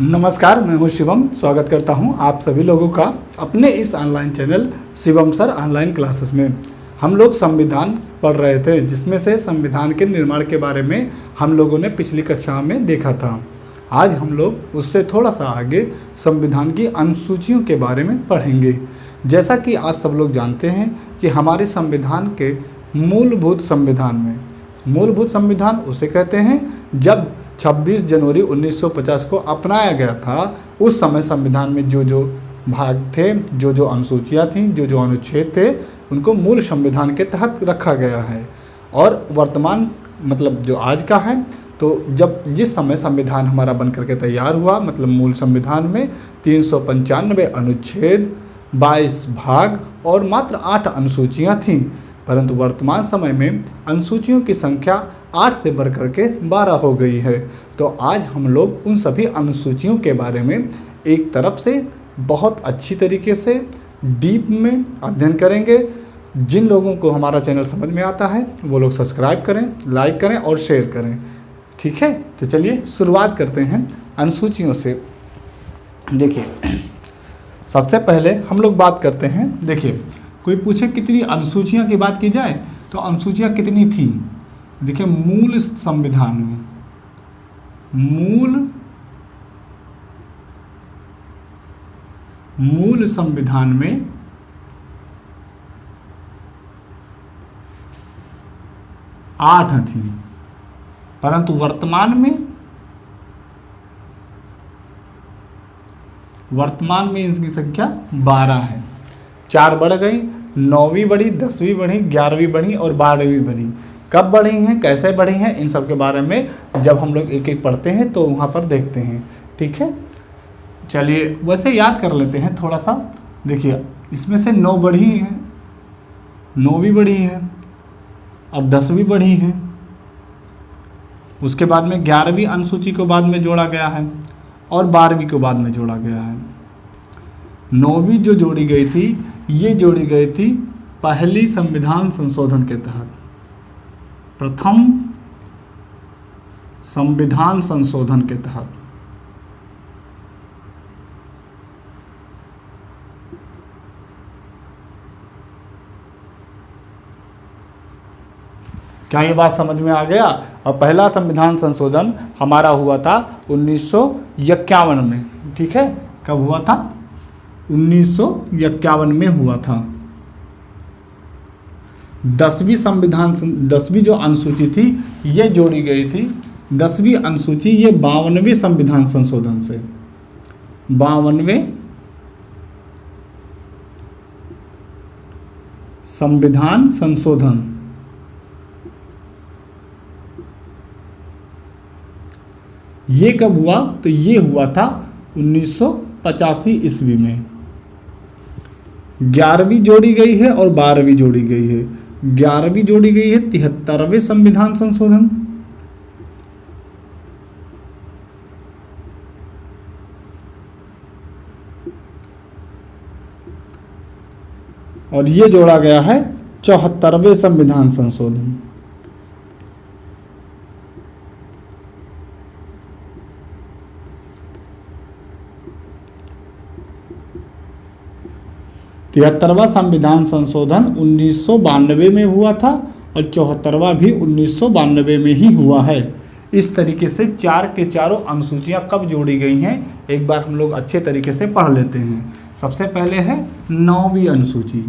नमस्कार, मैं हूं शिवम। स्वागत करता हूं आप सभी लोगों का अपने इस online channel Shivam sir online classes में। हम लोग संविधान पढ़ रहे थे, जिसमें से संविधान के निर्माण के बारे में हम लोगों ने पिछली कक्षा में देखा था। आज हम लोग उससे थोड़ा सा आगे संविधान की अनुसूचियों के बारे में पढ़ेंगे। जैसा कि आप सब लोग जानते हैं कि हमारे संविधान के मूलभूत संविधान उसे कहते हैं जब 26 जनवरी 1950 को अपनाया गया था। उस समय संविधान में जो जो भाग थे, जो जो अनुसूचियाँ थीं, जो जो अनुच्छेद थे, उनको मूल संविधान के तहत रखा गया है। और वर्तमान मतलब जो आज का है, तो जिस समय संविधान हमारा बन करके तैयार हुआ, मतलब मूल संविधान में 395 अनुच्छेद, 22 भाग और मात्र 8 अनुसूचियाँ थीं। परंतु वर्तमान समय में अनुसूचियों की संख्या 8 से बढ़ करके 12 हो गई है। तो आज हम लोग उन सभी अनुसूचियों के बारे में एक तरफ से बहुत अच्छी तरीके से डीप में अध्ययन करेंगे। जिन लोगों को हमारा चैनल समझ में आता है वो लोग सब्सक्राइब करें, लाइक करें और शेयर करें। ठीक है, तो चलिए शुरुआत करते हैं अनुसूचियों से। देखिए, सबसे पहले हम लोग बात करते हैं। देखिए, कोई पूछे कितनी अनुसूचियाँ की बात की जाए तो अनुसूचियाँ कितनी थी। देखिए, मूल संविधान में 8 थी, परंतु वर्तमान में इनकी संख्या 12 है। 4 बढ़ गई, 9वीं बढ़ी, 10वीं बढ़ी, 11वीं बढ़ी और 12वीं बढ़ी। कब बढ़ी हैं, कैसे बढ़ी हैं, इन सब के बारे में जब हम लोग एक एक पढ़ते हैं तो वहाँ पर देखते हैं। ठीक है, चलिए वैसे याद कर लेते हैं थोड़ा सा। देखिए, इसमें से 9 बढ़ी हैं, 9वीं बढ़ी है, अब 10वीं बढ़ी है। उसके बाद में 11वीं अनुसूची को बाद में जोड़ा गया है और 12वीं को बाद में जोड़ा गया है। 9वीं जो जोड़ी गई थी, ये जोड़ी गई थी पहली संविधान संशोधन के तहत, प्रथम संविधान संशोधन के तहत। क्या ये बात समझ में आ गया? और पहला संविधान संशोधन हमारा हुआ था 1951 में। ठीक है, कब हुआ था? 1951 में हुआ था। 10वीं जो अनुसूची थी ये जोड़ी गई थी। 10वीं अनुसूची ये 52वें संविधान संशोधन से, 52वें संविधान संशोधन। ये कब हुआ? तो ये हुआ था 1985 ईस्वी में। 11वीं जोड़ी गई है और 12वीं जोड़ी गई है। 11वीं जोड़ी गई है 73वें संविधान संशोधन, और ये जोड़ा गया है 74वें संविधान संशोधन। तिहत्तरवां संविधान संशोधन 1992 में हुआ था और 74वां भी 1992 में ही हुआ है। इस तरीके से 4 के चारों अनुसूचियां कब जोड़ी गई हैं, एक बार हम लोग अच्छे तरीके से पढ़ लेते हैं। सबसे पहले है 9वीं अनुसूची,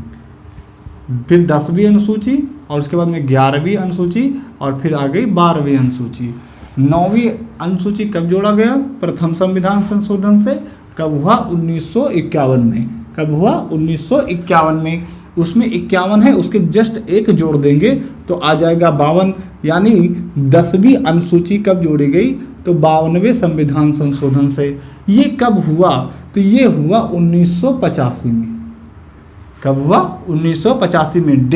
फिर 10वीं अनुसूची और उसके बाद में 11वीं अनुसूची और फिर आ गई 12वीं अनुसूची। 9वीं अनुसूची कब जोड़ा गया? प्रथम संविधान संशोधन से। कब हुआ? 1951 में। कब हुआ? 1951 में। उसमें 51 है, उसके जस्ट एक जोड़ देंगे तो आ जाएगा 52। यानी 10वीं अनुसूची कब जोड़ी गई? तो 52वें संविधान संशोधन से। ये कब हुआ? तो ये हुआ 1985 में। कब हुआ? 1985 में।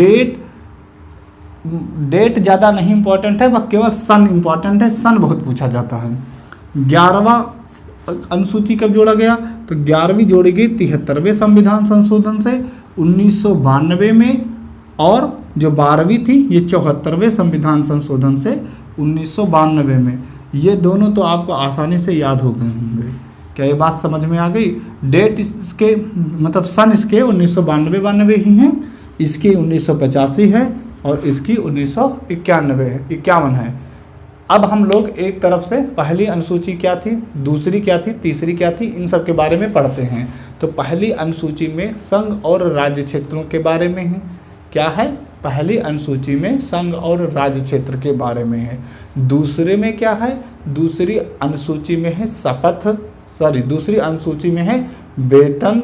डेट ज़्यादा नहीं इम्पोर्टेंट है, वह केवल सन इम्पोर्टेंट है। सन बहुत पूछा जाता है। 11वां अनुसूची कब जोड़ा गया? तो 11वीं जोड़ी गई 73वें संविधान संशोधन से 1992 में, और जो 12वीं थी ये 74वें संविधान संशोधन से 1992 में। ये दोनों तो आपको आसानी से याद हो गए होंगे। क्या ये बात समझ में आ गई? डेट इसके मतलब सन इसके 1992 ही हैं, इसकी 1985 है और इसकी 1991 है। अब हम लोग एक तरफ से पहली अनुसूची क्या थी, दूसरी क्या थी, तीसरी क्या थी, इन सब के बारे में पढ़ते हैं। तो पहली अनुसूची में संघ और राज्य क्षेत्रों के बारे में है। क्या है? पहली अनुसूची में संघ और राज्य क्षेत्र के बारे में है। दूसरे में क्या है? दूसरी अनुसूची में है दूसरी अनुसूची में है वेतन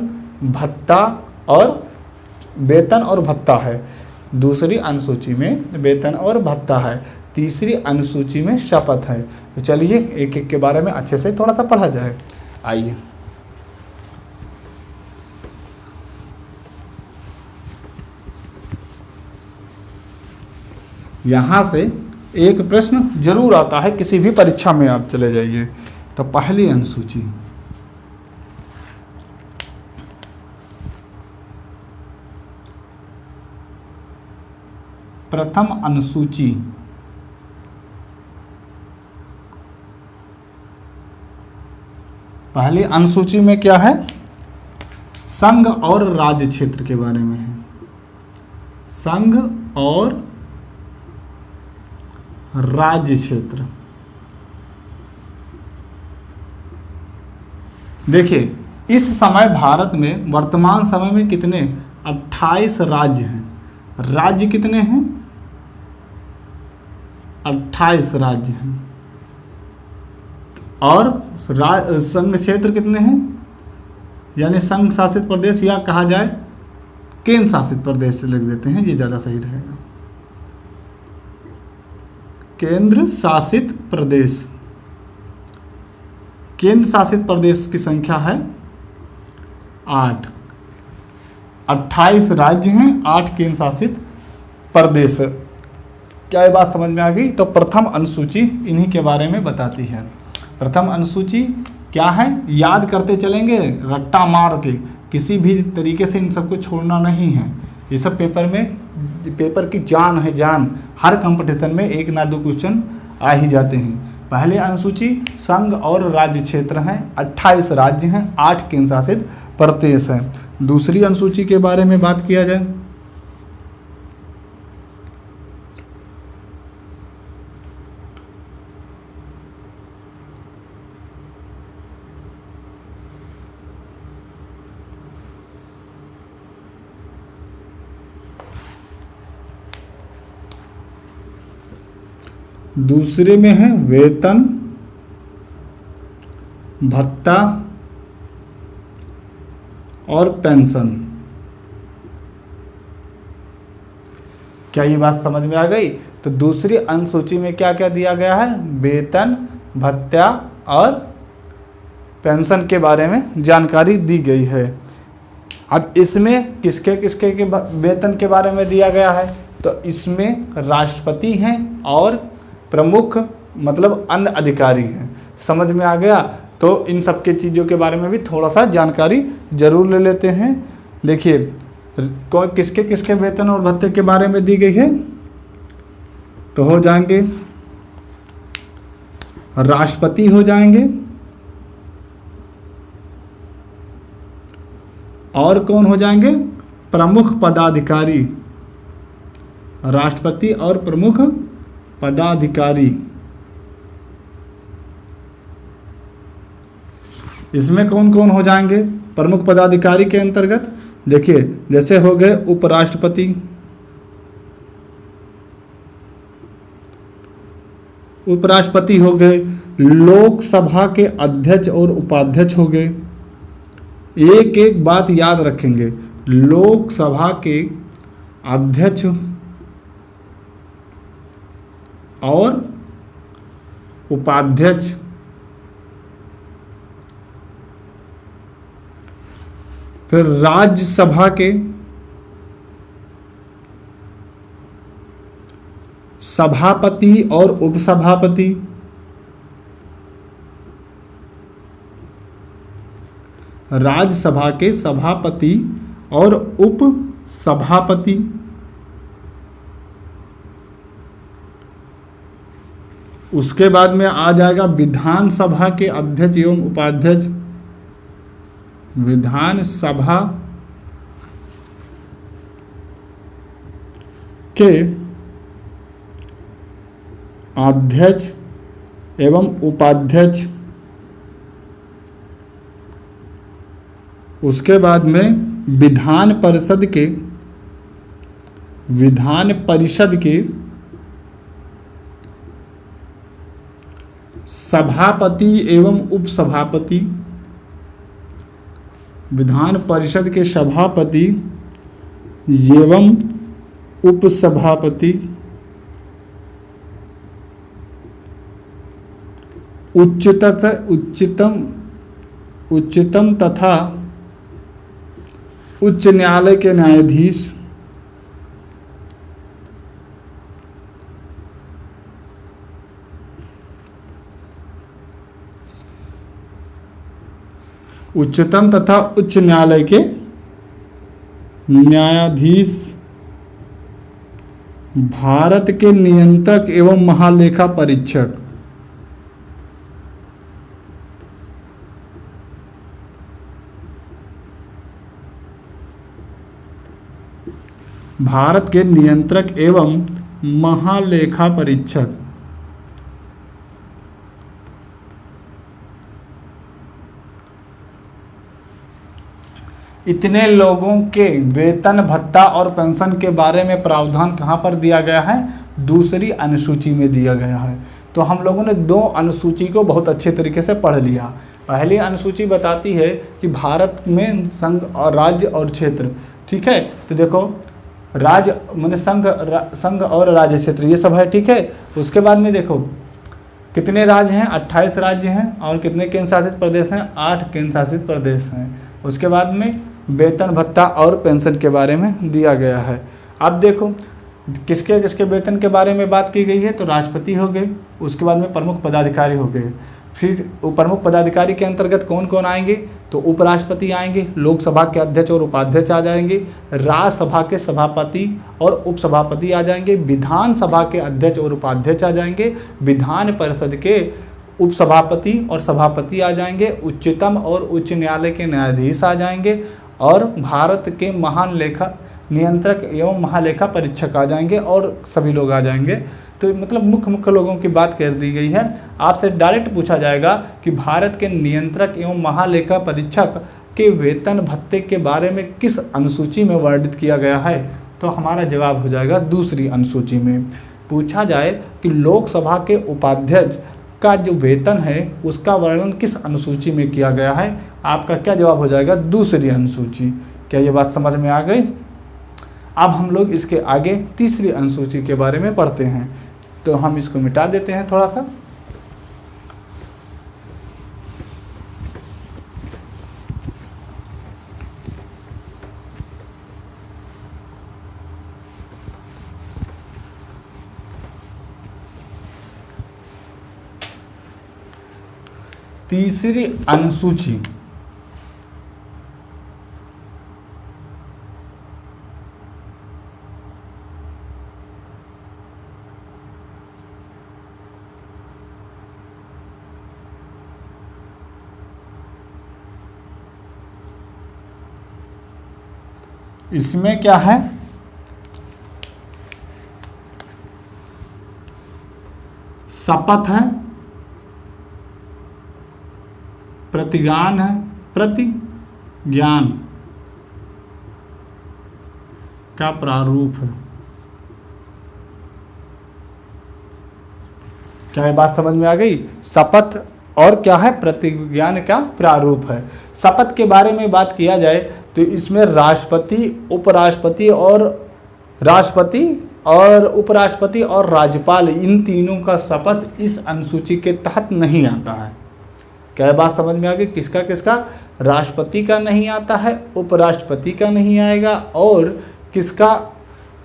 और भत्ता है। दूसरी अनुसूची में वेतन और भत्ता है। तीसरी अनुसूची में शपथ है। तो चलिए एक एक के बारे में अच्छे से थोड़ा सा पढ़ा जाए। आइए, यहाँ से एक प्रश्न जरूर आता है, किसी भी परीक्षा में आप चले जाइए। तो पहली अनुसूची, प्रथम अनुसूची, पहली अनुसूची में क्या है? संघ और राज्य क्षेत्र के बारे में है। संघ और राज्य क्षेत्र। देखिए, इस समय भारत में वर्तमान समय में कितने 28 राज्य हैं। राज्य कितने हैं? 28 राज्य हैं। और संघ क्षेत्र कितने हैं? यानी संघ शासित प्रदेश, या कहा जाए केंद्र शासित प्रदेश से लिख देते हैं, ये ज़्यादा सही रहेगा। केंद्र शासित प्रदेश। केंद्र शासित प्रदेश की संख्या है 8। 28 राज्य हैं, 8 केंद्र शासित प्रदेश। क्या ये बात समझ में आ गई? तो प्रथम अनुसूची इन्हीं के बारे में बताती है। प्रथम अनुसूची क्या है? याद करते चलेंगे रट्टा मार के, किसी भी तरीके से इन सबको छोड़ना नहीं है। ये सब पेपर की जान है, जान। हर कंपटीशन में 1 ना 2 क्वेश्चन आ ही जाते हैं। पहले अनुसूची संघ और राज्य क्षेत्र हैं, 28 राज्य हैं, 8 केंद्र शासित प्रदेश हैं। दूसरी अनुसूची के बारे में बात किया जाए, दूसरे में है वेतन, भत्ता और पेंशन। क्या ये बात समझ में आ गई? तो दूसरी अनुसूची में क्या क्या दिया गया है? वेतन, भत्ता और पेंशन के बारे में जानकारी दी गई है। अब इसमें किसके किसके के वेतन के बारे में दिया गया है? तो इसमें राष्ट्रपति हैं और प्रमुख मतलब अन्य अधिकारी हैं। समझ में आ गया? तो इन सब के चीज़ों के बारे में भी थोड़ा सा जानकारी जरूर ले लेते हैं। देखिए, किसके किसके वेतन और भत्ते के बारे में दी गई है? तो हो जाएंगे राष्ट्रपति, हो जाएंगे, और कौन हो जाएंगे? प्रमुख पदाधिकारी। राष्ट्रपति और प्रमुख पदाधिकारी। इसमें कौन कौन हो जाएंगे प्रमुख पदाधिकारी के अंतर्गत? देखिए, जैसे हो गए उपराष्ट्रपति, उपराष्ट्रपति हो गए, लोकसभा के अध्यक्ष और उपाध्यक्ष हो गए। एक एक बात याद रखेंगे, लोकसभा के अध्यक्ष और उपाध्यक्ष, फिर राज्यसभा के सभापति और उपसभापति, राज्यसभा के सभापति और उपसभापति, उसके बाद में आ जाएगा विधानसभा के अध्यक्ष एवं उपाध्यक्ष, विधानसभा के अध्यक्ष एवं उपाध्यक्ष, उसके बाद में विधान परिषद के सभापति एवं उपसभापति, विधान परिषद के सभापति एवं उपसभापति, उच्चतम तथा उच्च न्यायालय के न्यायाधीश, उच्चतम तथा उच्च न्यायालय के न्यायाधीश, भारत के नियंत्रक एवं महालेखा परीक्षक, भारत के नियंत्रक एवं महालेखा परीक्षक, इतने लोगों के वेतन भत्ता और पेंशन के बारे में प्रावधान कहाँ पर दिया गया है? दूसरी अनुसूची में दिया गया है। तो हम लोगों ने दो अनुसूची को बहुत अच्छे तरीके से पढ़ लिया। पहली अनुसूची बताती है कि भारत में संघ और राज्य और क्षेत्र, ठीक है। तो देखो राज्य माने संघ और राज्य क्षेत्र ये सब है, ठीक है। उसके बाद में देखो कितने राज्य हैं? 28 राज्य हैं। और कितने केंद्र शासित प्रदेश हैं? 8 केंद्र शासित प्रदेश हैं। उसके बाद में वेतन भत्ता और पेंशन के बारे में दिया गया है। अब देखो किसके किसके वेतन के बारे में बात की गई है? तो राष्ट्रपति हो गए, उसके बाद में प्रमुख पदाधिकारी हो गए। फिर प्रमुख पदाधिकारी के अंतर्गत कौन कौन आएंगे? तो उपराष्ट्रपति आएंगे, लोकसभा के अध्यक्ष और उपाध्यक्ष आ जाएंगे, राज्यसभा के सभापति और उपसभापति आ जाएंगे, विधानसभा के अध्यक्ष और उपाध्यक्ष आ जाएंगे, विधान परिषद के उपसभापति और सभापति आ जाएंगे, उच्चतम और उच्च न्यायालय के न्यायाधीश आ जाएंगे और भारत के महान लेखा नियंत्रक एवं महालेखा परीक्षक आ जाएंगे और सभी लोग आ जाएंगे। तो मतलब मुख्य लोगों की बात कर दी गई है। आपसे डायरेक्ट पूछा जाएगा कि भारत के नियंत्रक एवं महालेखा परीक्षक के वेतन भत्ते के बारे में किस अनुसूची में वर्णित किया गया है? तो हमारा जवाब हो जाएगा दूसरी अनुसूची में। पूछा जाए कि लोकसभा के उपाध्यक्ष का जो वेतन है उसका वर्णन किस अनुसूची में किया गया है? आपका क्या जवाब हो जाएगा? दूसरी अनुसूची। क्या ये बात समझ में आ गई? अब हम लोग इसके आगे तीसरी अनुसूची के बारे में पढ़ते हैं। तो हम इसको मिटा देते हैं थोड़ा सा। तीसरी अनुसूची इसमें क्या है? शपथ है, प्रतिज्ञान है, प्रतिज्ञान का प्रारूप है। क्या ये बात समझ में आ गई? शपथ और क्या है? प्रतिज्ञान का प्रारूप है। शपथ के बारे में बात किया जाए तो इसमें राष्ट्रपति, उपराष्ट्रपति और उपराष्ट्रपति और राज्यपाल इन तीनों का शपथ इस अनुसूची के तहत नहीं आता है। क्या बात समझ में आ गई? किसका किसका? राष्ट्रपति का नहीं आता है, उपराष्ट्रपति का नहीं आएगा और किसका?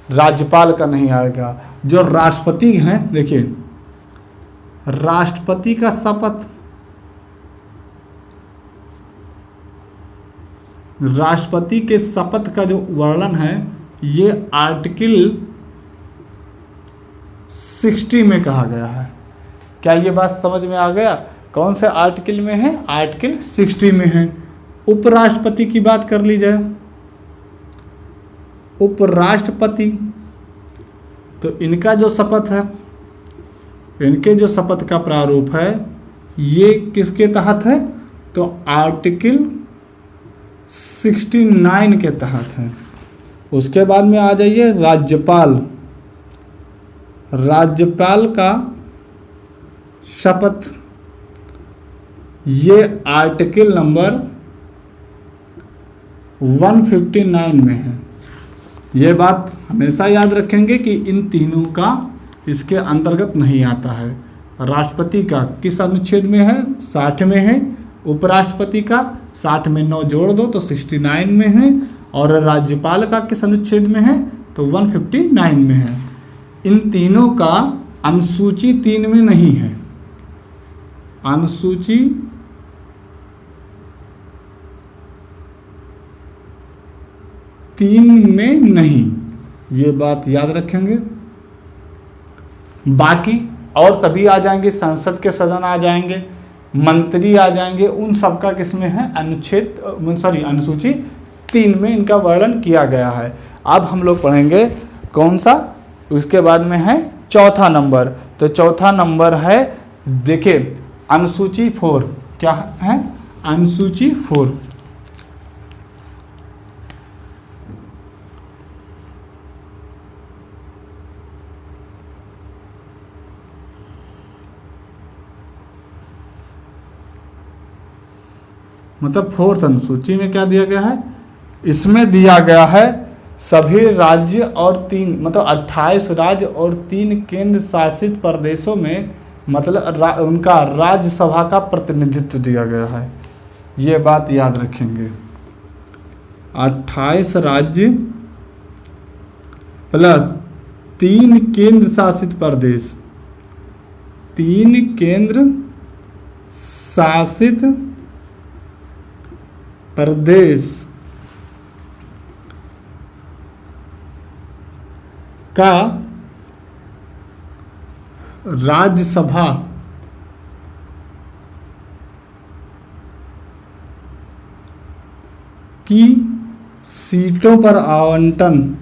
राज्यपाल का नहीं आएगा। जो राष्ट्रपति हैं, देखिए राष्ट्रपति का शपथ, राष्ट्रपति के शपथ का जो वर्णन है ये आर्टिकल 60 में कहा गया है। क्या ये बात समझ में आ गया? कौन से आर्टिकल में है? आर्टिकल 60 में है। उपराष्ट्रपति की बात कर ली जाए, उपराष्ट्रपति, तो इनका जो शपथ है, इनके जो शपथ का प्रारूप है ये किसके तहत है, तो आर्टिकल 69 के तहत है। उसके बाद में आ जाइए राज्यपाल, राज्यपाल का शपथ ये आर्टिकल नंबर 159 में है। ये बात हमेशा याद रखेंगे कि इन तीनों का इसके अंतर्गत नहीं आता है। राष्ट्रपति का किस अनुच्छेद में है, 60 में है। उपराष्ट्रपति का 60 में 9 जोड़ दो तो 69 में है। और राज्यपाल का किस अनुच्छेद में है, तो 159 में है। इन तीनों का अनुसूची 3 में नहीं है, अनुसूची 3 में नहीं, ये बात याद रखेंगे। बाकी और सभी आ जाएंगे, संसद के सदन आ जाएंगे, मंत्री आ जाएंगे, उन सब का किसमें है, अनुसूची 3 में इनका वर्णन किया गया है। अब हम लोग पढ़ेंगे कौन सा, उसके बाद में है चौथा नंबर। तो चौथा नंबर है, देखिए अनुसूची 4, क्या है, अनुसूची 4। मतलब 4th अनुसूची में क्या दिया गया है, इसमें दिया गया है सभी राज्य और 3 मतलब 28 राज्य और 3 केंद्र शासित प्रदेशों में मतलब उनका राज्यसभा का प्रतिनिधित्व दिया गया है। ये बात याद रखेंगे, 28 राज्य प्लस 3 केंद्र शासित प्रदेश, 3 केंद्र शासित प्रदेश का राज्यसभा की सीटों पर आवंटन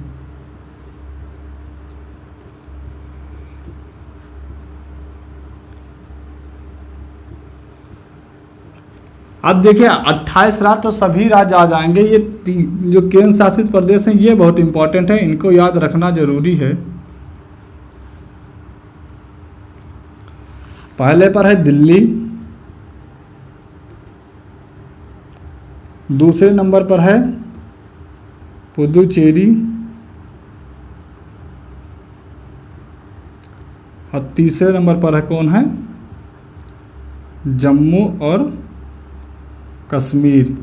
अब देखिए 28 राज्य तो सभी राज्य आ जाएंगे। ये जो केंद्र शासित प्रदेश हैं ये बहुत इंपॉर्टेंट है, इनको याद रखना जरूरी है। पहले पर है दिल्ली, दूसरे नंबर पर है पुदुचेरी और तीसरे नंबर पर है कौन है, जम्मू और कश्मीर।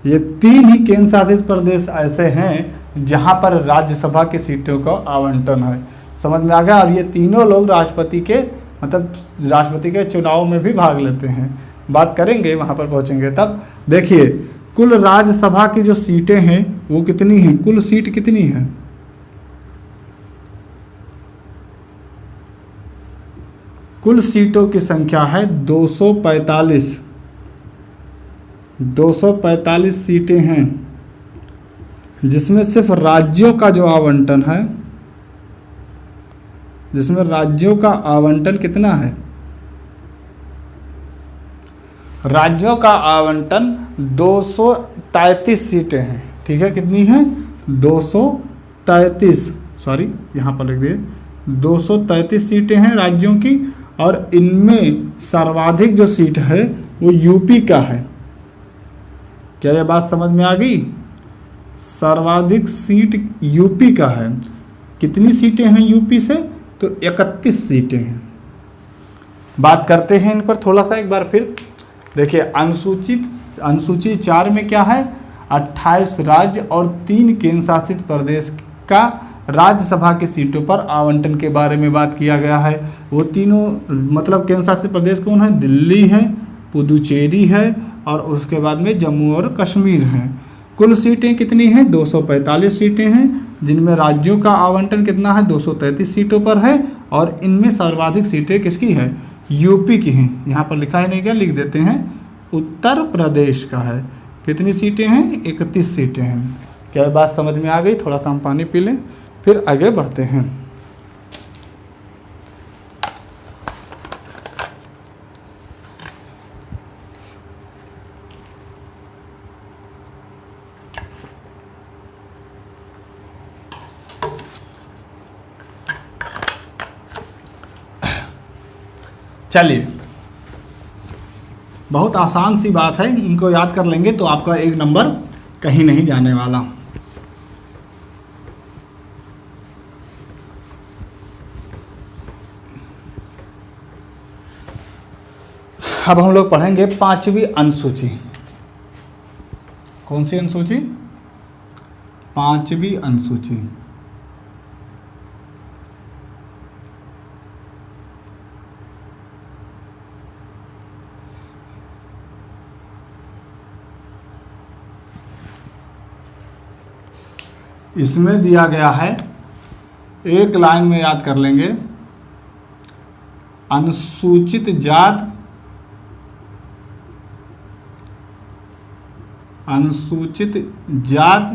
ये 3 ही केंद्र शासित प्रदेश ऐसे हैं जहां पर राज्यसभा की सीटों का आवंटन है। समझ में आ गया। और ये तीनों लोग राष्ट्रपति के मतलब राष्ट्रपति के चुनाव में भी भाग लेते हैं। बात करेंगे वहां पर पहुंचेंगे तब। देखिए कुल राज्यसभा की जो सीटें हैं वो कितनी हैं, कुल सीट कितनी है, कुल सीटों की संख्या है 245 सीटें हैं, जिसमें सिर्फ राज्यों का जो आवंटन है, जिसमें राज्यों का आवंटन कितना है, राज्यों का आवंटन 233 सीटें हैं। ठीक है, कितनी है, 233, सॉरी यहाँ पर लिख दिए 233 सीटें हैं राज्यों की। और इनमें सर्वाधिक जो सीट है वो यूपी का है। क्या ये बात समझ में आ गई, सर्वाधिक सीट यूपी का है। कितनी सीटें हैं यूपी से, तो 31 सीटें हैं। बात करते हैं इन पर थोड़ा सा एक बार फिर। देखिए अनुसूची 4 में क्या है, 28 राज्य और 3 केंद्र शासित प्रदेश का राज्यसभा की सीटों पर आवंटन के बारे में बात किया गया है। वो तीनों मतलब केंद्र शासित प्रदेश कौन है, दिल्ली है, पुदुचेरी है और उसके बाद में जम्मू और कश्मीर हैं। कुल सीटें कितनी हैं, 245 सीटें हैं, जिनमें राज्यों का आवंटन कितना है, 233 सीटों पर है। और इनमें सर्वाधिक सीटें किसकी है, यूपी की हैं। यहाँ पर लिखा है नहीं क्या, लिख देते हैं, उत्तर प्रदेश का है। कितनी सीटें हैं? 31 सीटें हैं। क्या ये बात समझ में आ गई? थोड़ा सा हम पानी पी लें फिर आगे बढ़ते हैं। चलिए, बहुत आसान सी बात है, इनको याद कर लेंगे तो आपका 1 नंबर कहीं नहीं जाने वाला। अब हम लोग पढ़ेंगे 5वीं अनुसूची। कौन सी अनुसूची? 5वीं अनुसूची। इसमें दिया गया है, एक लाइन में याद कर लेंगे, अनुसूचित जात, अनुसूचित जात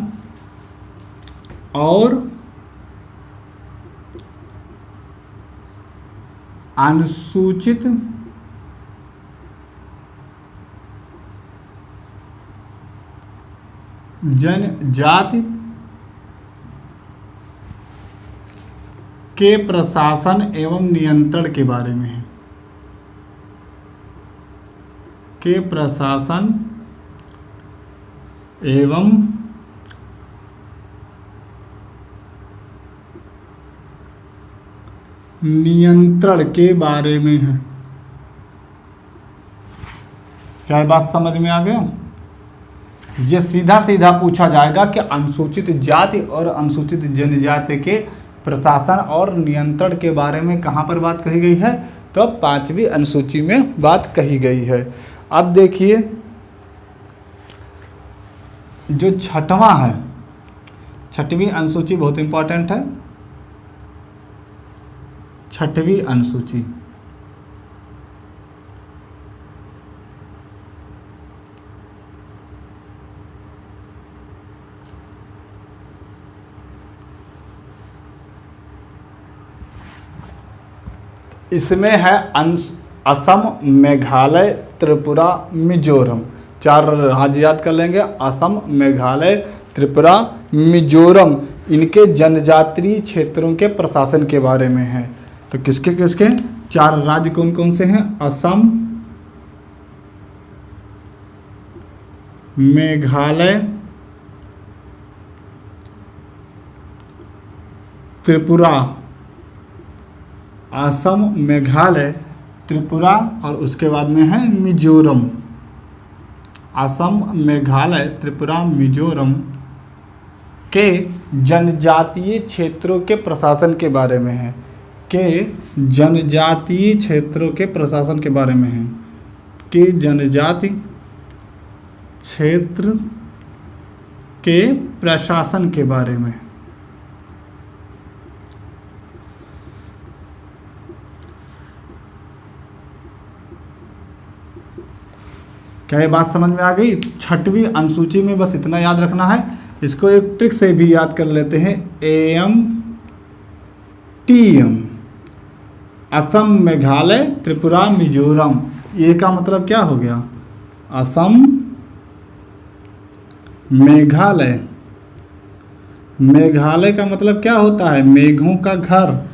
और अनुसूचित जनजाति के प्रशासन एवं नियंत्रण के बारे में है। के प्रशासन एवं नियंत्रण के बारे में है। क्या ये बात समझ में आ गया? ये सीधा सीधा पूछा जाएगा कि अनुसूचित जाति और अनुसूचित जनजाति के प्रशासन और नियंत्रण के बारे में कहाँ पर बात कही गई है? तो 5वीं अनुसूची में बात कही गई है। अब देखिए, जो 6वां है, 6वीं अनुसूची बहुत इंपॉर्टेंट है। 6वीं अनुसूची इसमें है असम, मेघालय, त्रिपुरा, मिजोरम। 4 राज्य याद कर लेंगे, असम, मेघालय, त्रिपुरा, मिजोरम। इनके जनजातीय क्षेत्रों के प्रशासन के बारे में है। तो किसके किसके 4 राज्य कौन कौन से हैं? असम, मेघालय, त्रिपुरा, असम, मेघालय, त्रिपुरा और उसके बाद में है मिजोरम। असम, मेघालय, त्रिपुरा, मिजोरम के जनजातीय क्षेत्रों के प्रशासन के बारे में है। के जनजातीय क्षेत्रों के प्रशासन के बारे में है। के जनजाति क्षेत्र के प्रशासन के बारे में। क्या ये बात समझ में आ गई? 6वीं अनुसूची में बस इतना याद रखना है। इसको एक ट्रिक से भी याद कर लेते हैं, AMTM, असम, मेघालय, त्रिपुरा, मिजोरम। ये का मतलब क्या हो गया? असम, मेघालय। मेघालय का मतलब क्या होता है? मेघों का घर।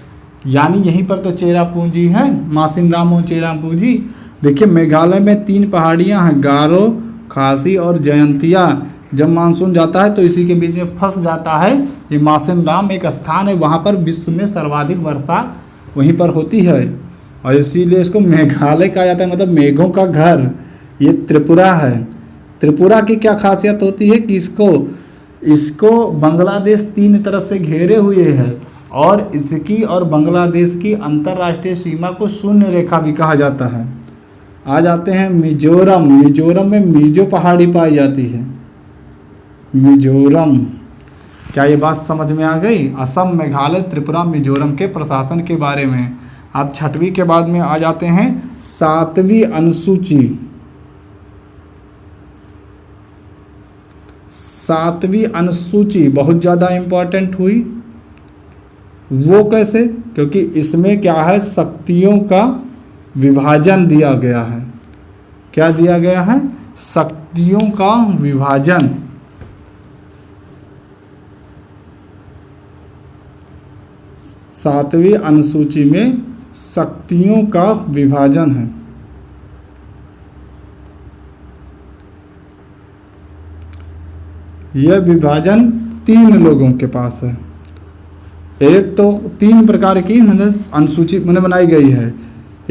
यानी यहीं पर तो चेरापूंजी है, मासिन रामो चेरापूंजी। देखिए, मेघालय में 3 पहाड़ियाँ हैं, गारो, खासी और जयंतिया। जब मानसून जाता है तो इसी के बीच में फंस जाता है। ये मासिन राम एक स्थान है, वहाँ पर विश्व में सर्वाधिक वर्षा वहीं पर होती है और इसीलिए इसको मेघालय कहा जाता है, मतलब मेघों का घर। ये त्रिपुरा है। त्रिपुरा की क्या खासियत होती है कि इसको बांग्लादेश 3 तरफ से घेरे हुए है और इसकी और बांग्लादेश की अंतर्राष्ट्रीय सीमा को शून्य रेखा भी कहा जाता है। आ जाते हैं मिजोरम। मिजोरम में मिजो पहाड़ी पाई जाती है, मिजोरम। क्या ये बात समझ में आ गई? असम, मेघालय, त्रिपुरा, मिजोरम के प्रशासन के बारे में। अब 6वीं के बाद में आ जाते हैं 7वीं अनुसूची। सातवीं अनुसूची बहुत ज़्यादा इम्पोर्टेंट हुई। वो कैसे? क्योंकि इसमें क्या है, शक्तियों का विभाजन दिया गया है। क्या दिया गया है? शक्तियों का विभाजन। सातवीं अनुसूची में शक्तियों का विभाजन है। यह विभाजन 3 लोगों के पास है। एक तो 3 प्रकार की अनुसूची बनाई गई है।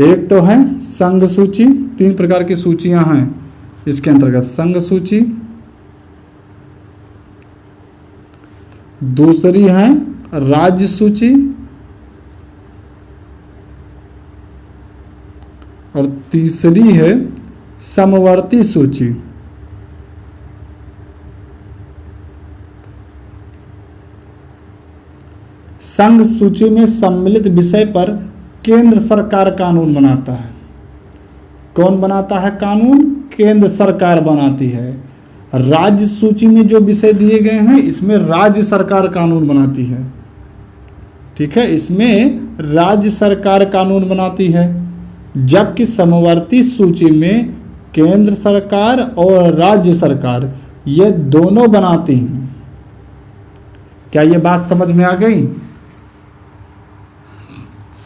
एक तो है संघ सूची, 3 प्रकार की सूचियां हैं इसके अंतर्गत। संघ सूची, दूसरी है राज्य सूची, और तीसरी है समवर्ती सूची। संघ सूची में सम्मिलित विषय पर केंद्र सरकार कानून बनाता है। कौन बनाता है कानून? केंद्र सरकार बनाती है। राज्य सूची में जो विषय दिए गए हैं इसमें राज्य सरकार कानून बनाती है। ठीक है, इसमें राज्य सरकार कानून बनाती है। जबकि समवर्ती सूची में केंद्र सरकार और राज्य सरकार ये दोनों बनाती हैं। क्या ये बात समझ में आ गई?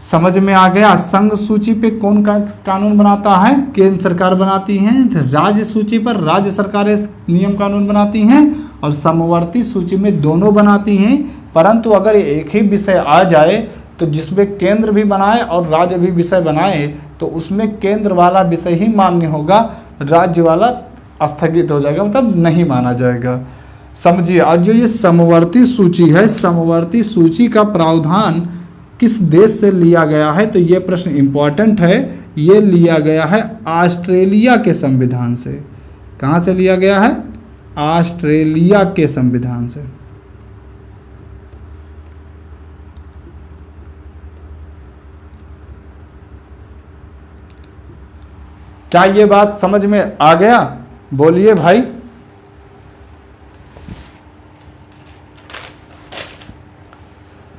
समझ में आ गया। संघ सूची पे कौन का कानून बनाता है? केंद्र सरकार बनाती है। राज्य सूची पर राज्य सरकारें नियम कानून बनाती हैं, और समवर्ती सूची में दोनों बनाती हैं। परंतु अगर एक ही विषय आ जाए तो जिसमें केंद्र भी बनाए और राज्य भी विषय बनाए तो उसमें केंद्र वाला विषय ही मान्य होगा, राज्य वाला स्थगित हो जाएगा, मतलब नहीं माना जाएगा। समझिए। और जो ये समवर्ती सूची है, समवर्ती सूची का प्रावधान किस देश से लिया गया है? तो ये प्रश्न इंपॉर्टेंट है। ये लिया गया है ऑस्ट्रेलिया के संविधान से। कहाँ से लिया गया है? ऑस्ट्रेलिया के संविधान से। क्या ये बात समझ में आ गया? बोलिए भाई।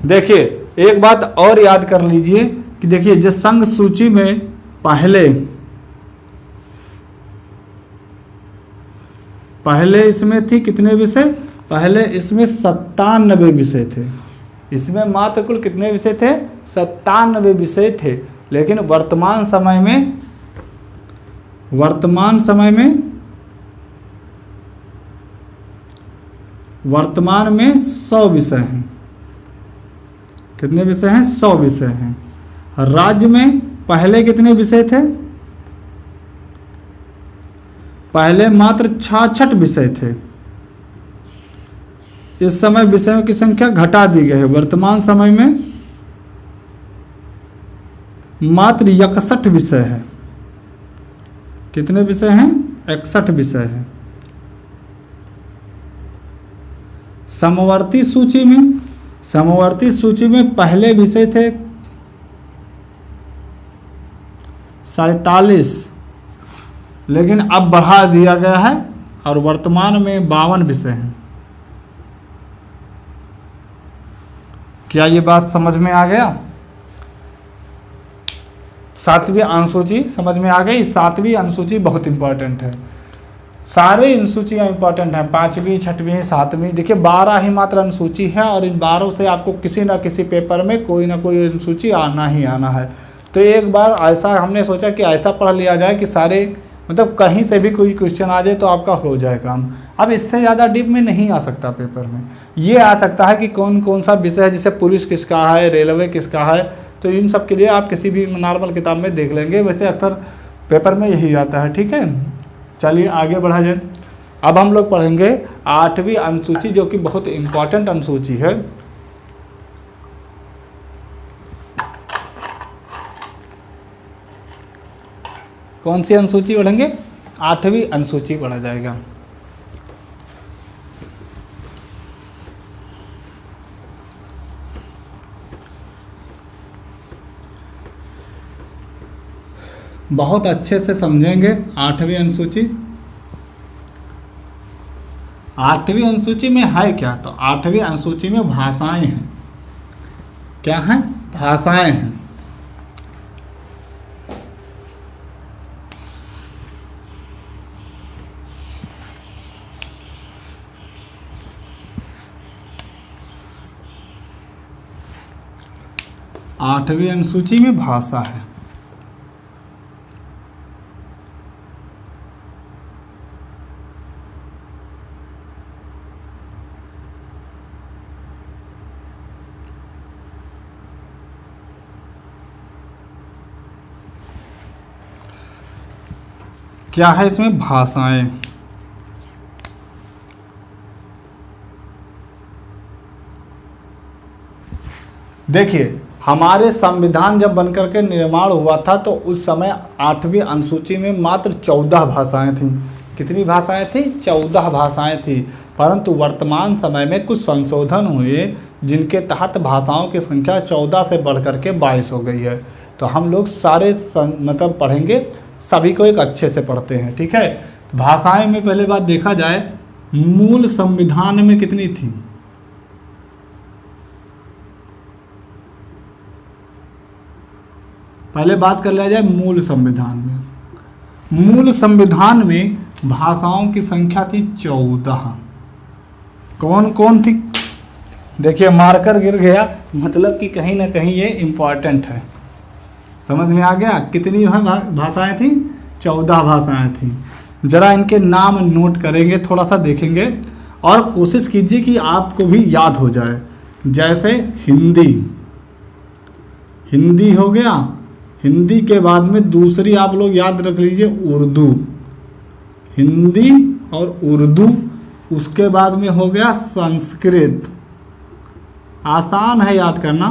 देखिए एक बात और याद कर लीजिए कि देखिए जिस संघ सूची में पहले इसमें थी कितने विषय? पहले इसमें 97 विषय थे। इसमें मात्र कुल कितने विषय थे? 97 विषय थे। लेकिन वर्तमान समय में 100 विषय हैं। कितने विषय हैं? 100 विषय हैं। राज्य में पहले कितने विषय थे? पहले मात्र 66 विषय थे। इस समय विषयों की संख्या घटा दी गई है। वर्तमान समय में मात्र 61 विषय है। कितने विषय हैं? 61 विषय है। समवर्ती सूची में पहले विषय थे 47, लेकिन अब बढ़ा दिया गया है और वर्तमान में 52 विषय हैं। क्या ये बात समझ में आ गया? 7वीं अनुसूची समझ में आ गई। 7वीं अनुसूची बहुत इंपॉर्टेंट है। सारे अनुसूचियाँ इंपॉर्टेंट हैं, 5वीं 6वीं 7वीं। देखिए 12 ही मात्र अनुसूची है और इन 12 से आपको किसी न किसी पेपर में कोई ना कोई अनुसूची आना ही आना है। तो एक बार ऐसा हमने सोचा कि ऐसा पढ़ लिया जाए कि सारे मतलब कहीं से भी कोई क्वेश्चन आ जाए तो आपका हो जाए काम। अब इससे ज़्यादा डीप में नहीं आ सकता पेपर में। ये आ सकता है कि कौन कौन सा विषय है, जैसे पुलिस किसका है, रेलवे किसका है, तो इन सब के लिए आप किसी भी नॉर्मल किताब में देख लेंगे। वैसे अक्सर पेपर में यही आता है। ठीक है, चलिए आगे बढ़ा जाए। अब हम लोग पढ़ेंगे 8वीं अनुसूची, जो कि बहुत इम्पॉर्टेंट अनुसूची है। कौन सी अनुसूची पढ़ेंगे? 8वीं अनुसूची पढ़ा जाएगा। बहुत अच्छे से समझेंगे 8वीं अनुसूची। 8वीं अनुसूची में है क्या? तो 8वीं अनुसूची में भाषाएं हैं। क्या हैं? भाषाएं हैं। आठवीं अनुसूची में भाषा है। क्या है इसमें? भाषाएं। देखिए, हमारे संविधान जब बनकर के निर्माण हुआ था तो उस समय 8वीं अनुसूची में मात्र 14 भाषाएं थीं। कितनी भाषाएं थी? 14 भाषाएं थी। परंतु वर्तमान समय में कुछ संशोधन हुए जिनके तहत भाषाओं की संख्या 14 से बढ़कर के 22 हो गई है। तो हम लोग सारे मतलब पढ़ेंगे, सभी को एक अच्छे से पढ़ते हैं, ठीक है। भाषाएं में पहले बात देखा जाए, मूल संविधान में कितनी थी? पहले बात कर लिया जाए मूल संविधान में। मूल संविधान में भाषाओं की संख्या थी 14। कौन कौन थी? देखिए, मार्कर गिर गया, मतलब कि कहीं ना कहीं ये इम्पॉर्टेंट है। समझ में आ गया? कितनी भाषाएं थी? 14 भाषाएं थी। जरा इनके नाम नोट करेंगे, थोड़ा सा देखेंगे और कोशिश कीजिए कि आपको भी याद हो जाए। जैसे हिंदी, हिंदी हो गया। हिंदी के बाद में दूसरी आप लोग याद रख लीजिए उर्दू। हिंदी और उर्दू। उसके बाद में हो गया संस्कृत। आसान है याद करना,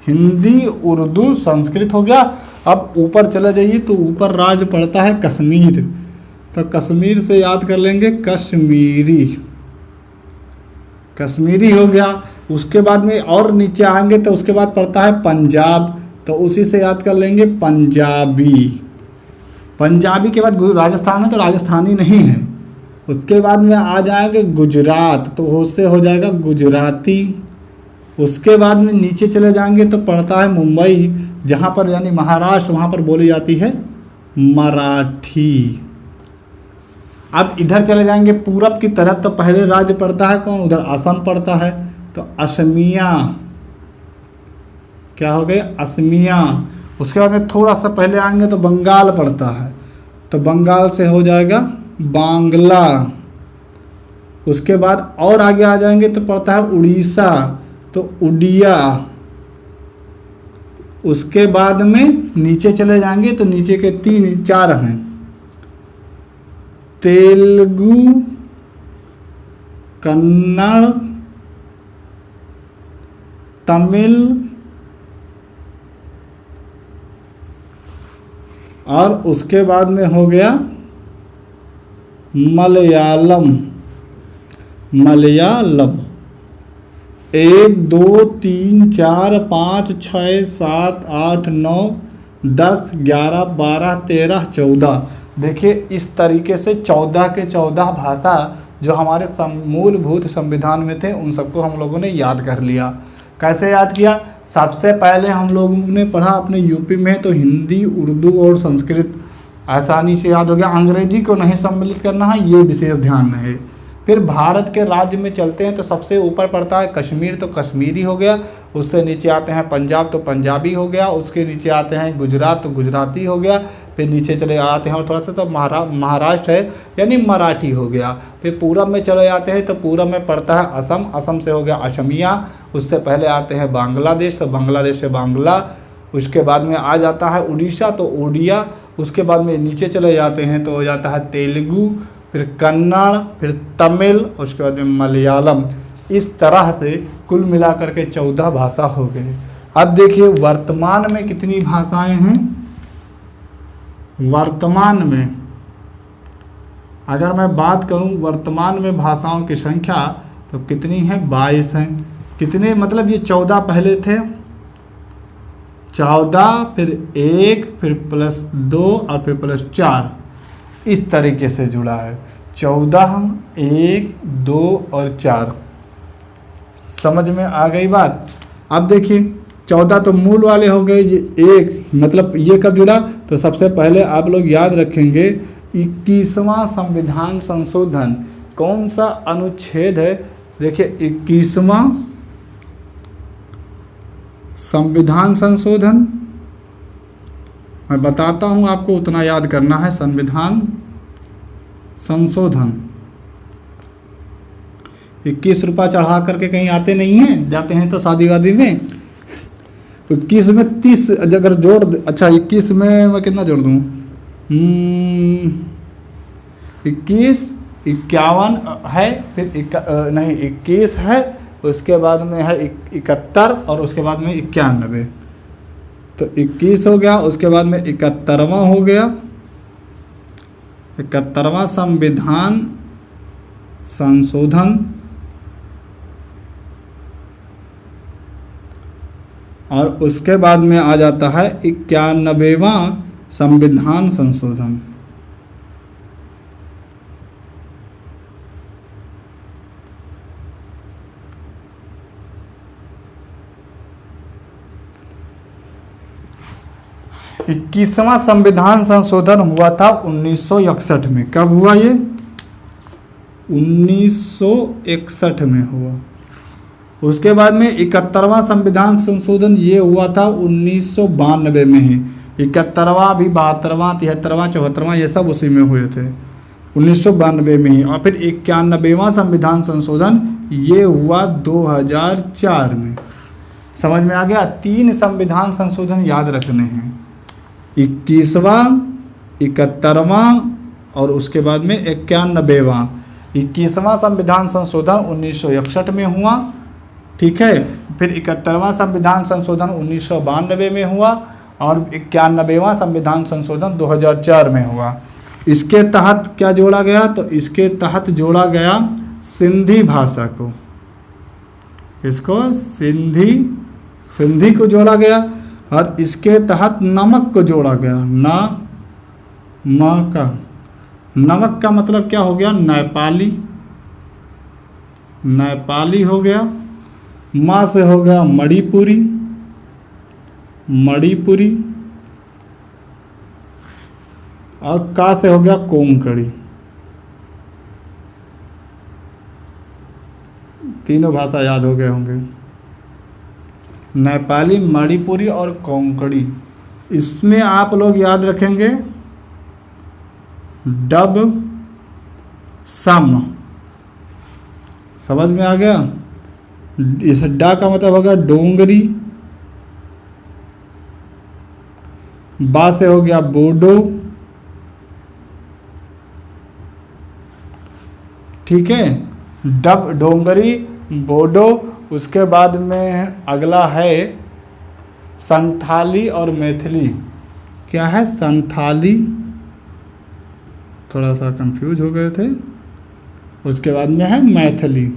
हिंदी, उर्दू, संस्कृत हो गया। अब ऊपर चले जाइए तो ऊपर राज्य पड़ता है कश्मीर, तो कश्मीर से याद कर लेंगे कश्मीरी। कश्मीरी हो गया। उसके बाद में और नीचे आएंगे तो उसके बाद पड़ता है पंजाब, तो उसी से याद कर लेंगे पंजाबी। पंजाबी के बाद राजस्थान है तो राजस्थानी नहीं है। उसके बाद में आ जाएंगे गुजरात, तो उससे हो जाएगा गुजराती। उसके बाद में नीचे चले जाएंगे तो पड़ता है मुंबई, जहाँ पर यानी महाराष्ट्र, वहाँ पर बोली जाती है मराठी। अब इधर चले जाएंगे पूरब की तरफ तो पहले राज्य पड़ता है कौन? उधर असम पड़ता है, तो असमिया। क्या हो गए? असमिया। उसके बाद में थोड़ा सा पहले आएंगे तो बंगाल पड़ता है, तो बंगाल से हो जाएगा बांग्ला। उसके बाद और आगे आ जाएंगे तो पड़ता है उड़ीसा, तो उड़िया। उसके बाद में नीचे चले जाएंगे तो नीचे के 4 हैं, तेलुगु, कन्नड़, तमिल और उसके बाद में हो गया मलयालम। मलयालम 1 2 3 4 5 6 7 8 9 10 11 12 13 14। देखिए, इस तरीके से 14 के 14 भाषा जो हमारे मूलभूत संविधान में थे उन सबको हम लोगों ने याद कर लिया। कैसे याद किया? सबसे पहले हम लोगों ने पढ़ा अपने यूपी में तो हिंदी, उर्दू और संस्कृत आसानी से याद हो गया। अंग्रेजी को नहीं सम्मिलित करना है, ये विशेष ध्यान रहे। फिर भारत के राज्य में चलते हैं तो सबसे ऊपर पड़ता है कश्मीर, तो कश्मीरी हो गया। उससे नीचे आते हैं पंजाब, तो पंजाबी हो गया। उसके नीचे आते हैं गुजरात, तो गुजराती हो गया। फिर नीचे चले आते हैं और थोड़ा सा तो महाराष्ट्र है यानी मराठी हो गया। फिर पूरब में चले जाते हैं तो पूरब में पड़ता है असम, असम से हो गया असमिया। उससे पहले आते हैं बांग्लादेश, तो बांग्लादेश से बांग्ला। उसके बाद में आ जाता है उड़ीसा, तो ओडिया। उसके बाद में नीचे चले जाते हैं तो हो जाता है तेलुगु, फिर कन्नड़, फिर तमिल, उसके बाद में मलयालम। इस तरह से कुल मिलाकर के 14 भाषा हो गए। अब देखिए वर्तमान में कितनी भाषाएं हैं। वर्तमान में अगर मैं बात करूं वर्तमान में भाषाओं की संख्या तो कितनी है? 22 हैं। कितने मतलब ये 14 पहले थे, 14 फिर 1 फिर +2 और फिर +4, इस तरीके से जुड़ा है। 14, 1, 2 और 4। समझ में आ गई बात। अब देखिए 14 तो मूल वाले हो गए, ये एक मतलब ये कब जुड़ा, तो सबसे पहले आप लोग याद रखेंगे 21वां संविधान संशोधन कौन सा अनुच्छेद है। देखिए 21वां संविधान संशोधन, मैं बताता हूं आपको, उतना याद करना है। संविधान संशोधन 21 रुपया चढ़ा करके कहीं आते नहीं हैं, जाते हैं तो शादी वादी में। 21 में 30 अगर जोड़, अच्छा 21 में मैं कितना जोड़ दूँ, 21, 51 है, फिर नहीं 21 है, उसके बाद में है 71 और उसके बाद में 91। तो 21 हो गया, उसके बाद में 71वां हो गया, 71वां संविधान संशोधन, और उसके बाद में आ जाता है 91वां संविधान संशोधन। इक्कीसवां संविधान संशोधन हुआ था 1961 में। कब हुआ ये? 1961 में हुआ। उसके बाद में 71वां संविधान संशोधन ये हुआ था 1992 में ही। 71वां भी 72वां 73वां 74वां ये सब उसी में हुए थे 1992 में ही। और फिर 91वां संविधान संशोधन ये हुआ 2004 में। समझ में आ गया? 3 संविधान संशोधन याद रखने हैं, 21वां, 71वां और उसके बाद में 91वां। 21वां संविधान संशोधन 1961 में हुआ, ठीक है। फिर 71वां संविधान संशोधन 1992 में हुआ और 91वां संविधान संशोधन 2004 में हुआ। इसके तहत क्या जोड़ा गया? तो इसके तहत जोड़ा गया सिंधी भाषा को। इसको सिंधी को जोड़ा गया और इसके तहत नमक को जोड़ा गया। नमक का मतलब क्या हो गया? नेपाली हो गया। माँ से हो गया मणिपुरी और का से हो गया कोंकणी। तीनों भाषा याद हो गए होंगे, नेपाली, मणिपुरी और कोंकणी। इसमें आप लोग याद रखेंगे डब सम। समझ में आ गया? इस डा का मतलब होगा डोंगरी, बा से हो गया बोडो, ठीक है। डब डोंगरी बोडो। उसके बाद में अगला है संथाली और मैथिली। क्या है? संथाली, थोड़ा सा कंफ्यूज हो गए थे। उसके बाद में है मैथिली।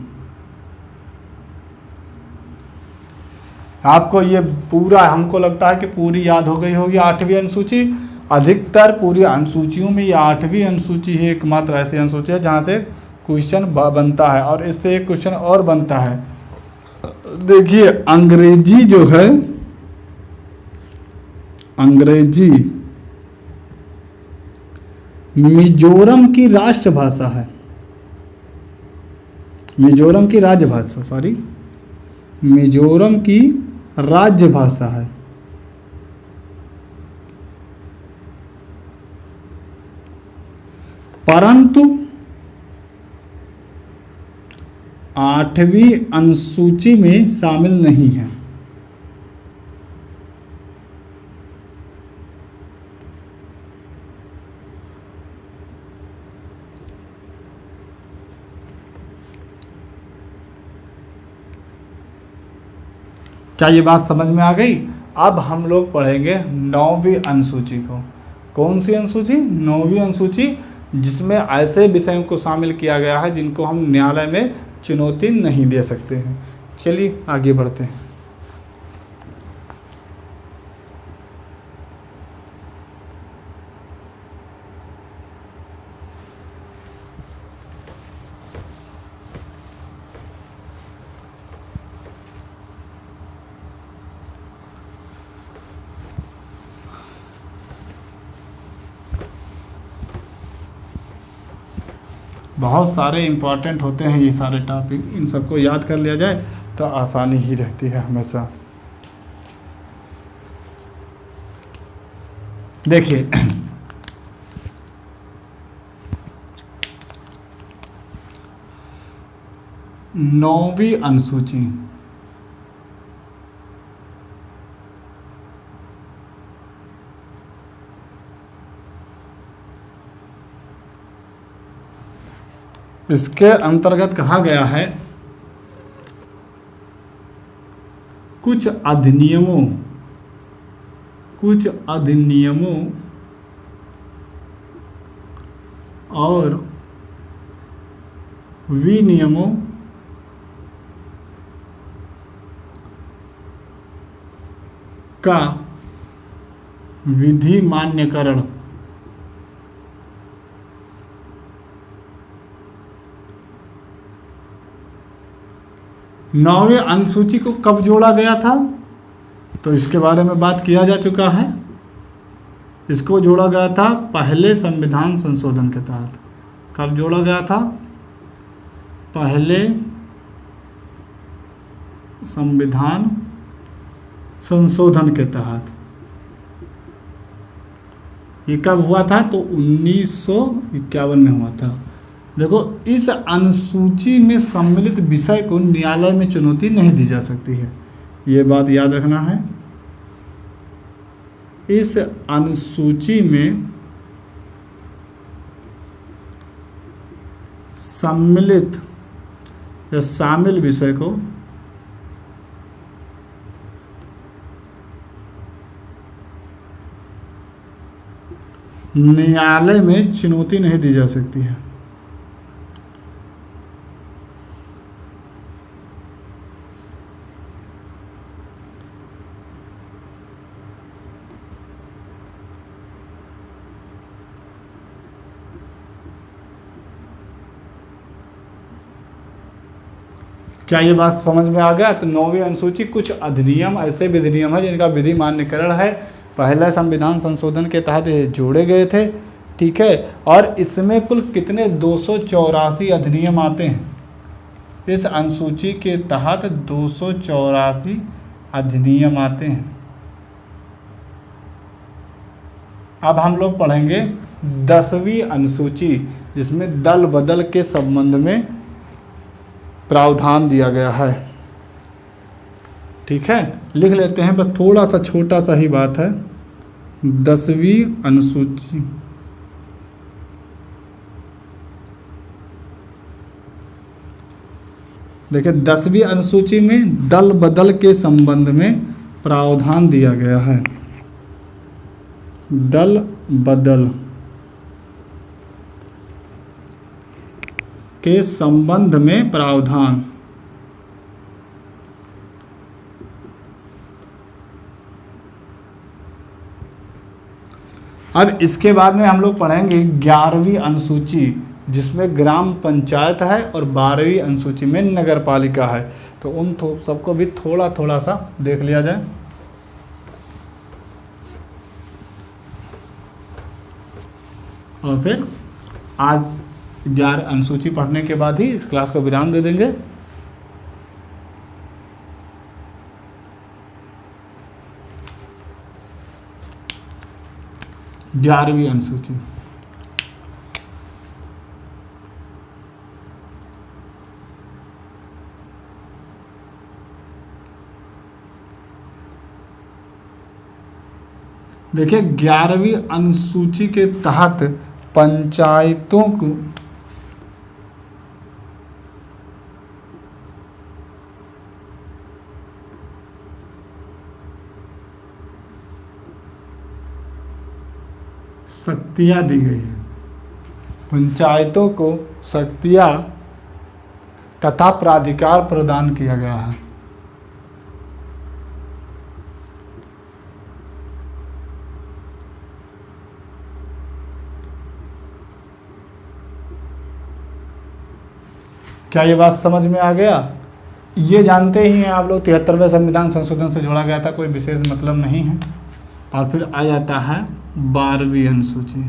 आपको ये पूरा, हमको लगता है कि पूरी याद हो गई होगी 8वीं अनुसूची। अधिकतर पूरी अनुसूचियों में ये 8वीं अनुसूची ही एकमात्र ऐसी अनुसूची है जहाँ से क्वेश्चन बनता है। और इससे एक क्वेश्चन और बनता है, देखिए अंग्रेजी जो है, अंग्रेजी मिजोरम की राष्ट्रभाषा है। मिजोरम की राजभाषा, सॉरी, मिजोरम की राज्यभाषा है। परंतु 8वीं अनुसूची में शामिल नहीं है। क्या ये बात समझ में आ गई? अब हम लोग पढ़ेंगे 9वीं अनुसूची को। कौन सी अनुसूची? 9वीं अनुसूची, जिसमें ऐसे विषयों को शामिल किया गया है जिनको हम न्यायालय में चुनौती नहीं दे सकते हैं। चलिए आगे बढ़ते हैं। बहुत सारे इम्पॉर्टेंट होते हैं ये सारे टॉपिक, इन सबको याद कर लिया जाए तो आसानी ही रहती है हमेशा। देखिए नौवीं अनुसूची, इसके अंतर्गत कहा गया है कुछ अधिनियमों और विनियमों का विधि मान्यकरण नौवीं अनुसूची को कब जोड़ा गया था, तो इसके बारे में बात किया जा चुका है। इसको जोड़ा गया था पहले संविधान संशोधन के तहत। कब जोड़ा गया था? पहले संविधान संशोधन के तहत। ये कब हुआ था? तो 1951 में हुआ था। देखो, इस अनुसूची में सम्मिलित विषय को न्यायालय में चुनौती नहीं दी जा सकती है, ये बात याद रखना है। इस अनुसूची में सम्मिलित या शामिल विषय को न्यायालय में चुनौती नहीं दी जा सकती है। क्या ये बात समझ में आ गया? तो नौवीं अनुसूची कुछ अधिनियम, ऐसे विधिनियम है जिनका विधि मान्यकरण है, पहला संविधान संशोधन के तहत ये जोड़े गए थे, ठीक है। और इसमें कुल कितने 284 अधिनियम आते हैं। इस अनुसूची के तहत 284 अधिनियम आते हैं। अब हम लोग पढ़ेंगे 10वीं अनुसूची, जिसमें दल बदल के संबंध में प्रावधान दिया गया है, ठीक है। लिख लेते हैं, बस थोड़ा सा छोटा सा ही बात है। 10वीं अनुसूची, देखिए 10वीं अनुसूची में दल बदल के संबंध में प्रावधान दिया गया है। दल बदल के संबंध में प्रावधान। अब इसके बाद में हम लोग पढ़ेंगे 11वीं अनुसूची, जिसमें ग्राम पंचायत है, और 12वीं अनुसूची में नगर पालिका है। तो उन सबको भी थोड़ा थोड़ा सा देख लिया जाए। और फिर आज 11 अनुसूची पढ़ने के बाद ही इस क्लास को विराम दे देंगे। ग्यारहवीं अनुसूची, देखिए 11वीं अनुसूची के तहत पंचायतों को शक्तियाँ दी गई है। पंचायतों को शक्तियाँ तथा प्राधिकार प्रदान किया गया है। क्या ये बात समझ में आ गया? ये जानते ही हैं आप लोग 73वें संविधान संशोधन से जोड़ा गया था, कोई विशेष मतलब नहीं है। और फिर आ जाता है 12वीं अनुसूची।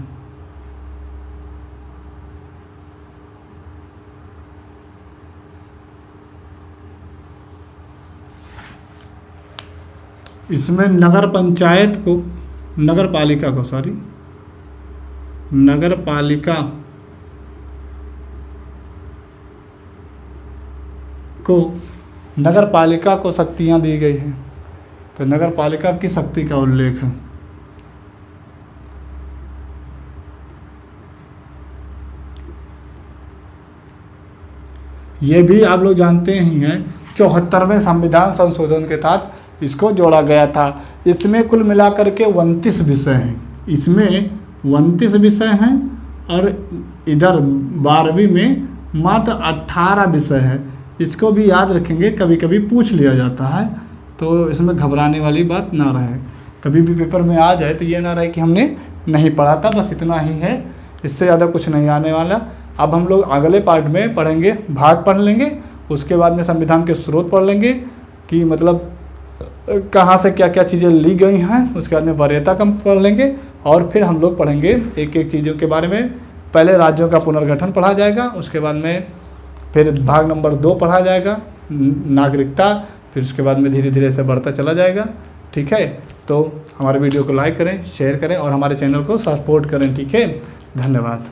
इसमें नगर पालिका को शक्तियाँ दी गई हैं। तो नगर पालिका की शक्ति का उल्लेख है। ये भी आप लोग जानते ही हैं 74वें संविधान संशोधन के तहत इसको जोड़ा गया था। इसमें कुल मिलाकर के 29 विषय हैं। इसमें 29 विषय हैं और इधर 12वीं में मात्र 18 विषय है। इसको भी याद रखेंगे, कभी कभी पूछ लिया जाता है, तो इसमें घबराने वाली बात ना रहे। कभी भी पेपर में आ जाए तो ये ना रहे कि हमने नहीं पढ़ा था, बस इतना ही है, इससे ज़्यादा कुछ नहीं आने वाला। अब हम लोग अगले पार्ट में पढ़ेंगे, भाग पढ़ लेंगे, उसके बाद में संविधान के स्रोत पढ़ लेंगे कि मतलब कहाँ से क्या क्या चीज़ें ली गई हैं, उसके बाद में वरीयता कम पढ़ लेंगे और फिर हम लोग पढ़ेंगे एक एक चीज़ों के बारे में। पहले राज्यों का पुनर्गठन पढ़ा जाएगा, उसके बाद में फिर भाग नंबर 2 पढ़ा जाएगा, नागरिकता, फिर उसके बाद में धीरे धीरे से बढ़ता चला जाएगा। ठीक है, तो हमारे वीडियो को लाइक करें, शेयर करें और हमारे चैनल को सपोर्ट करें। ठीक है, धन्यवाद।